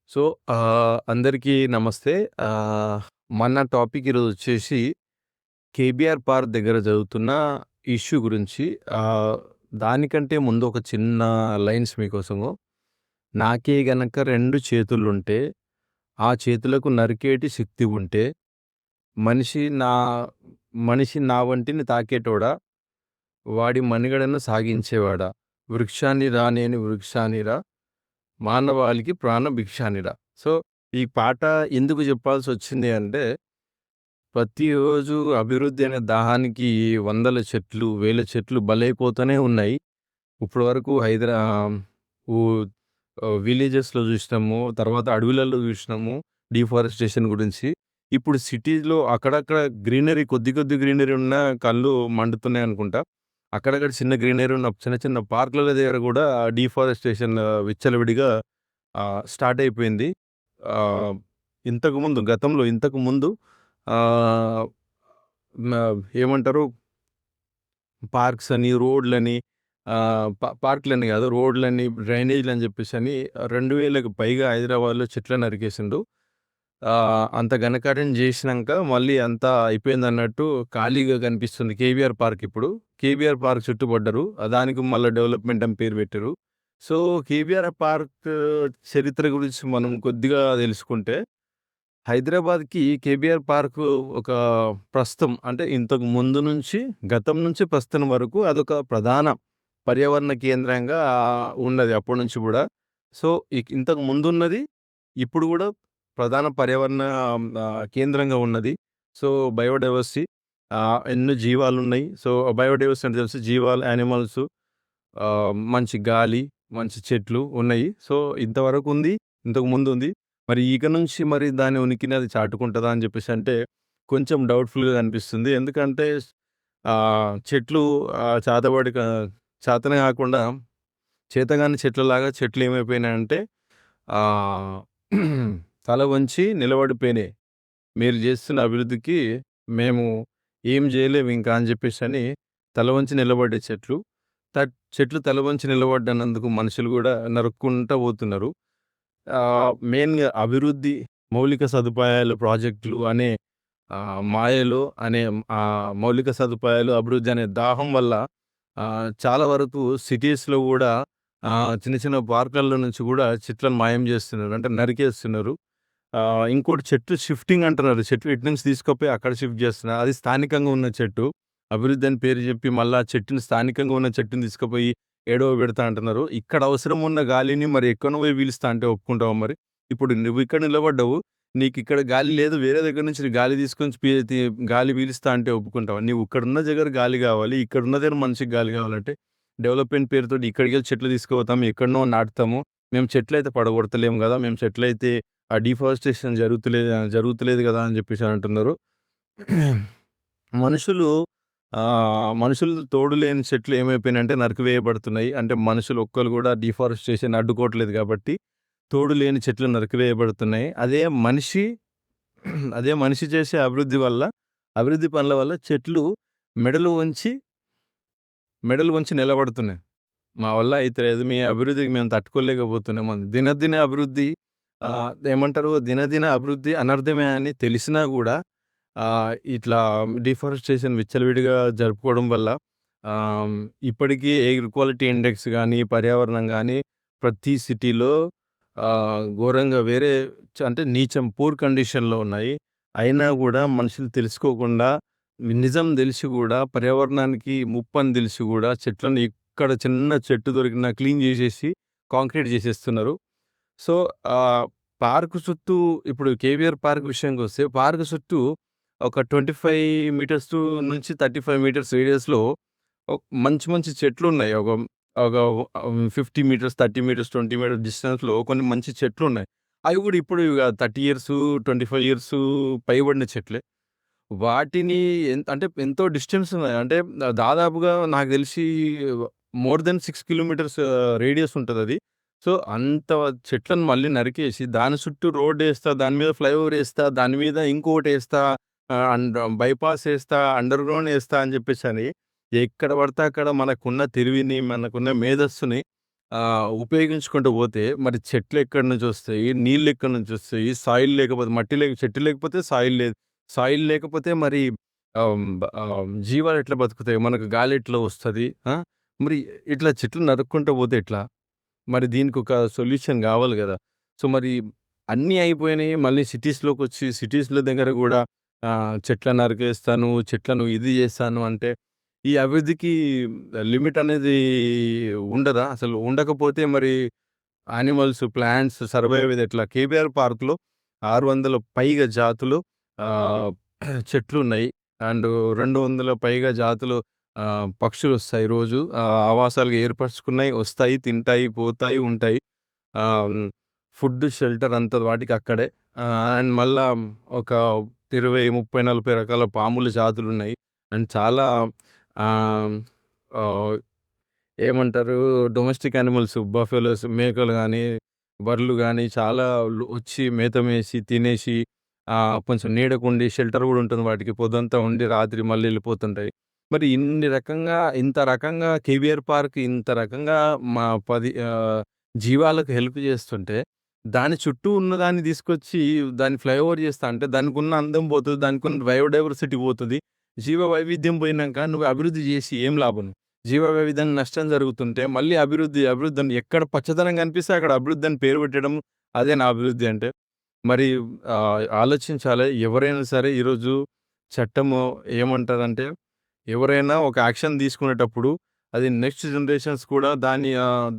So, అందరికీ నమస్తే. మన టాపిక్ ఈరోజొచ్చేసి కేబీఆర్ పార్క్ దగ్గర జరుగుతున్న ఇష్యూ గురించి. ఆహ్, దానికంటే ముందు ఒక చిన్న లైన్స్ మీకోసము. నాకే గనక 2 చేతులుంటే, ఆ చేతులకు నరికేటి శక్తి ఉంటే, మనిషి నా మనిషి నా వంటిని తాకేటోడా, వాడి మనుగడను సాగించేవాడా, వృక్షాన్ని రా నేను వృక్షాన్ని రా, మానవాళికి ప్రాణ భిక్షానిరా. సో, ఈ పాట ఎందుకు జెప్పాల్సొచ్చింది అంటే, ప్రతిరోజు అభివృద్ధి అనే దాహానికి వందల చెట్లు, వేల చెట్లు బలైపోతూనే ఉన్నాయి. ఇప్పటి వరకు ఊ విలేజెస్‌లో జూసినాము. తర్వాత అడవులలో జూసినాము డిఫారెస్టేషన్ గురించి. ఇప్పుడు సిటీస్‌లో అక్కడక్కడ గ్రీనరీ కొద్ది కొద్ది గ్రీనరీ ఉన్నా కళ్ళు మండుతున్నాయనుకుంటా. అక్కడక్కడ చిన్న గ్రీనరీ ఉన్న చిన్న చిన్న పార్కుల దగ్గర గూడా డిఫారెస్టేషన్ విచ్చలవిడిగా స్టార్ట్ అయిపోయింది. ఆహ్, ఇంతకుముందు ఆహ్, మ ఏమంటారు, పార్క్స్ అని, రోడ్లని, పార్క్‌లని గాదు, రోడ్లని, డ్రైనేజ్‌లని జెప్పేసని 2000కి పైగా హైదరాబాద్‌లో చెట్లను నరికేసిండు. అంత ఘనకార్యం జేసినంక మళ్ళీ అంతా అయిపోయిందన్నట్టు ఖాళీగా కనిపిస్తుంది కేబీఆర్ పార్క్ ఇప్పుడు. కేబీఆర్ పార్క్ చుట్టుపడ్డరు. దానికి మళ్ళా డెవలప్‌మెంట్ అని పేరు పెట్టిర్రు. సో, కేబీఆర్ పార్క్ చరిత్ర గురించి మనం కొద్దిగా దెలుసుకుంటే, హైదరాబాద్‌కి కేబీఆర్ పార్కు ఒక ప్రస్తుతం అంటే ఇంతకు ముందు నుంచి, గతం నుంచి ప్రస్తుతం వరకు అదొక ప్రధాన పర్యావరణ కేంద్రంగా ఉన్నది అప్పటి నుంచి గూడా. సో, ఇంతకు ముందున్నది, ఇప్పుడు గూడా ప్రధాన పర్యావరణ కేంద్రంగా ఉన్నది. సో, బయోడైవర్సిటీ, ఎన్నో జీవాలున్నాయి. సో, బయోడైవర్సిటీ అంటే తెలుసు, జీవాలు, యానిమల్సు, మంచి గాలి, మంచి చెట్లు ఉన్నాయి. సో, ఇంతవరకు ఉంది. ఇంతకు ముందుంది. మరి ఇక నుంచి మరి దాని ఉనికిని అది చాటుకుంటదా అని జెప్పేసంటే, కొంచెం డౌట్‌ఫుల్‌గా అనిపిస్తుంది. ఎందుకంటే చెట్లు చాతబడి చాతన గాకుండా చేతగాని చెట్లలాగా చెట్లు ఏమైపోయినాయంటే ఆహ్, తల వంచి నిలబడిపోయినాయి. మీరు జేస్తున్న అభివృద్ధికి మేము ఏం జేయలేము ఇంకా అని జెప్పేసని తల వంచి నిలబడ్డాయి చెట్లు. చెట్లు తల వంచి నిలబడ్డన్నందుకు మనుషులు గూడా నరుక్కుంటా పోతున్నారు. మెయిన్‌గా అభివృద్ధి, మౌలిక సదుపాయాలు, ప్రాజెక్టులు అనే మాయలో అనే మౌలిక సదుపాయాలు, అభివృద్ధి అనే దాహం వల్ల చాలా వరకు సిటీస్‌లో గూడా చిన్న చిన్న పార్కులలో నుంచి గూడా చెట్లను మాయం జేస్తున్నారు. అంటే నరికేస్తున్నారు. ఇంకోటి, చెట్టు షిఫ్టింగ్ అంటున్నారు. చెట్లు ఇటు నుంచి తీసుకపోయి అక్కడ షిఫ్ట్ జేస్తున్నారు. అది స్థానికంగా ఉన్న చెట్టు. అభివృద్ధి అని పేరు జెప్పి మళ్ళా చెట్టుని, స్థానికంగా ఉన్న చెట్టుని తీసుకుపోయి ఏడో పెడతా అంటున్నారు. ఇక్కడ అవసరం ఉన్న గాలిని మరి ఎక్కడనో పోయి పీలుస్తా అంటే ఒప్పుకుంటావా మరి? ఇప్పుడు నువ్వు ఇక్కడ నిలబడ్డావు. నీకిక్కడ గాలి లేదు. వేరే దగ్గర నుంచి గాలి తీసుకొని గాలి పీలుస్తా అంటే ఒప్పుకుంటావా? నువ్వు ఇక్కడున్న దగ్గర గాలి గావాలి. ఇక్కడున్న దగ్గర మనిషికి గాలి గావాలంటే డెవలప్‌మెంట్ పేరుతోటి ఇక్కడికెళ్ళి చెట్లు తీసుకుపోతాం. ఎక్కడనో నాటుతాము. మేము చెట్లయితే పడగొడతలేము గదా! మేము చెట్లయితే డిఫారెస్టేషన్ జరుగుతలేదు గదా అని జెప్పేసి అంటున్నారు. మనుషులు మనుషులు తోడు లేని చెట్లు ఏమైపోయినాయంటే నరికివేయబడుతున్నాయి. అంటే మనుషులు ఒక్కళ్ళు గూడా డిఫారెస్టేషన్ అడ్డుకోవట్లేదు గాబట్టి, తోడు లేని చెట్లు నరికివేయబడుతున్నాయి. అదే మనిషి చేసే అభివృద్ధి పనుల వల్ల చెట్లు మెడలు వంచి, మెడలు వంచి నిలబడుతున్నాయి. మా వల్ల అయితలేదు. మీ అభివృద్ధికి మేము తట్టుకోలేకపోతున్నాం అని. దినదిన అభివృద్ధి, ఏమంటారు, దినదిన అభివృద్ధి అనర్థమే అని తెలిసినా గూడా ఇట్లా డిఫారెస్టేషన్ విచ్చలవిడిగా జరుపుకోవడం వల్ల ఆహ్, ఇప్పటికీ ఎయిర్ క్వాలిటీ ఇండెక్స్ గానీ, పర్యావరణం గానీ ప్రతి సిటీలో ఘోరంగా వేరే అంటే నీచం, పూర్ కండిషన్‌లో ఉన్నాయి. అయినా గూడా మనుషులు తెలుసుకోకుండా, నిజం దెలిసి గూడా, పర్యావరణానికి ముప్పని దెలిసి గూడా చెట్లను ఎక్కడ చిన్న చెట్టు దొరికినా క్లీన్ జేసేసి కాంక్రీట్ జేసేస్తున్నారు. సో, ఆహ్, పార్క్ చుట్టూ, ఇప్పుడు కేవీఆర్ పార్క్ విషయానికొస్తే, పార్క్ చుట్టూ ఒక 25 మీటర్స్ నుంచి 35 మీటర్స్ రేడియస్‌లో మంచి మంచి చెట్లున్నాయి. ఒక ఒక 50 మీటర్స్, 30 మీటర్స్, 20 మీటర్స్ డిస్టెన్స్‌లో కొన్ని మంచి చెట్లున్నాయి. అవి గూడా ఇప్పుడు 30 ఇయర్స్, 25 ఇయర్స్ పైబడిన చెట్లే. వాటిని అంటే ఎంతో డిస్టెన్స్ ఉన్నాయి. అంటే దాదాపుగా నాకు తెలిసి మోర్ దెన్ 6 కిలోమీటర్స్ రేడియస్ ఉంటదది. సో, అంత చెట్లను మళ్ళీ నరికేసి దాని చుట్టూ రోడ్డేస్తా, దాని మీద ఫ్లైఓవర్ ఏస్తా, దాని మీద ఇంకోటేస్తా, బైపాస్ ఏస్తా, అండర్ గ్రౌండ్ ఏస్తా అని జెప్పేసని ఎక్కడ పడితే అక్కడ మనకున్న తెలివిని, మనకున్న మేధస్సుని ఉపయోగించుకుంటూ పోతే మరి చెట్లెక్కడి నుంచొస్తాయి? నీళ్ళెక్కడి నుంచొస్తాయి? సాయిల్ లేకపోతే మట్టి చెట్టు లేకపోతే సాయిల్ లేదు. సాయిల్ లేకపోతే మరి జీవాలెట్లా బతుకుతాయి? మనకు గాలెట్లా వస్తది? మరి ఇట్లా చెట్లు నరుక్కుంటూ పోతే ఎట్లా? మరి దీనికొక సొల్యూషన్ గావాలి గదా! సో, మరి అన్నీ అయిపోయినాయి. మళ్ళీ సిటీస్‌లోకొచ్చి సిటీస్‌లో దగ్గర గూడా చెట్లను నరికేస్తాను, చెట్లను ఇది జేస్తాను అంటే, ఈ అభివృద్ధికి లిమిట్ అనేది ఉండదా? అసలు ఉండకపోతే మరి యానిమల్స్, ప్లాంట్స్ సర్వైవ్ అయ్యేదెట్లా? కేబీఆర్ పార్క్‌లో 600 పైగా జాతులు ఆహ్, చెట్లున్నాయి. అండ్ 200 పైగా జాతులు పక్షులొస్తాయి రోజు. ఆవాసాలుగా ఏర్పరచుకున్నాయి. వస్తాయి, తింటాయి, పోతాయి, ఉంటాయి. ఆహ్, ఫుడ్, షెల్టర్ అంతా వాటికి అక్కడే. అండ్ మళ్ళా ఒక 20, 30, 40 రకాల పాముల జాతులున్నాయి. అండ్ చాలా ఆహ్, ఆహ్, ఏమంటారు డొమెస్టిక్ యానిమల్స్ బఫెలోస్, మేకలు గానీ, బర్రెలు గానీ చాలా వచ్చి మేత మేసి, తినేసి కొంచెం నీడకుండి షెల్టర్ గూడా ఉంటుంది వాటికి. పొద్దంతా ఉండి రాత్రి మళ్ళీ ఎళ్ళిపోతుంటాయి. మరి ఇంత రకంగా కేబీఆర్ పార్క్ ఇంత రకంగా మా 10 జీవాలకు హెల్ప్ చేస్తుంటే, దాని చుట్టూ ఉన్నదాన్ని తీసుకొచ్చి దాన్ని ఫ్లైఓవర్ చేస్తా అంటే దానికున్న అందం పోతది. దానికున్న బయోడైవర్సిటీ పోతది. జీవ వైవిధ్యం పోయినంక నువ్వు అభివృద్ధి చేసి ఏం లాభం? జీవ వైవిధ్యానికి నష్టం జరుగుతుంటే మళ్ళీ అభివృద్ధి అని ఎక్కడ పచ్చదనం కనిపిస్తే అక్కడ అభివృద్ధి అని పేరు పెట్టడం అదేనా అభివృద్ధి అంటే? మరి ఆలోచించాలి. ఎవరైనా సరే ఈరోజు చట్టము ఏమంటదంటే, ఎవరైనా ఒక యాక్షన్ తీసుకునేటప్పుడు అది నెక్స్ట్ జనరేషన్స్ కూడా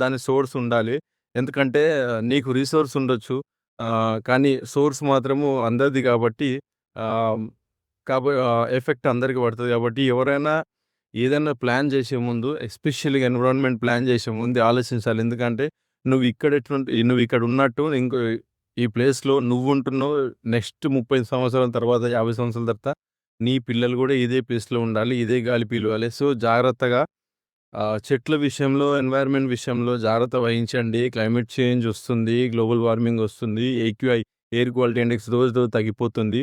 దాని సోర్స్ ఉండాలి. ఎందుకంటే నీకు రిసోర్స్ ఉండొచ్చు. కానీ సోర్స్ మాత్రము అందరిది కాబట్టి ఆహ్, ఎఫెక్ట్ అందరికి పడతది కాబట్టి ఎవరైనా ఏదైనా ప్లాన్ చేసే ముందు ఎస్పెషల్‌గా ఎన్విరాన్మెంట్ ప్లాన్ చేసే ముందే ఆలోచించాలి. ఎందుకంటే నువ్వు ఇక్కడ ఉన్నట్టు ఈ ప్లేస్‌లో నువ్వుంటున్నావు. నెక్స్ట్ 30 సంవత్సరాల తర్వాత, 50 సంవత్సరాల తర్వాత నీ పిల్లలు గూడా ఇదే ప్లేస్‌లో ఉండాలి. ఇదే గాలి పీలవాలి. సో, జాగ్రత్తగా చెట్ల విషయంలో, ఎన్వైర్న్‌మెంట్ విషయంలో జాగ్రత్త వహించండి. క్లైమేట్ చేంజ్ ఒస్తుంది. గ్లోబల్ వార్మింగ్ ఒస్తుంది. ఎయిర్ క్వాలిటీ ఇండెక్స్ రోజు రోజు తగ్గిపోతుంది.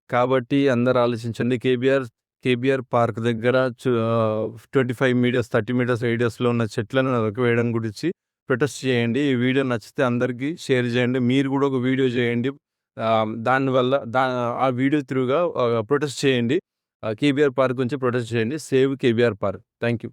కాబట్టి అందరూ ఆలోచించండి. కేబీఆర్ పార్క్ దగ్గర 25 మీటర్స్, 30 మీటర్స్ రేడియస్‌లో ఉన్న చెట్లను నరికివేయడం గురించి ప్రొటెస్ట్ చేయండి. ఈ వీడియో నచ్చితే అందరికీ షేర్ చేయండి. మీరు గూడా ఒక వీడియో చేయండి. దానివల్ల ఆ వీడియో త్రూగా ప్రొటెస్ట్ చేయండి. కేబీఆర్ పార్క్ గురించి ప్రొటెస్ట్ చేయండి. Save KBR park. Thank you.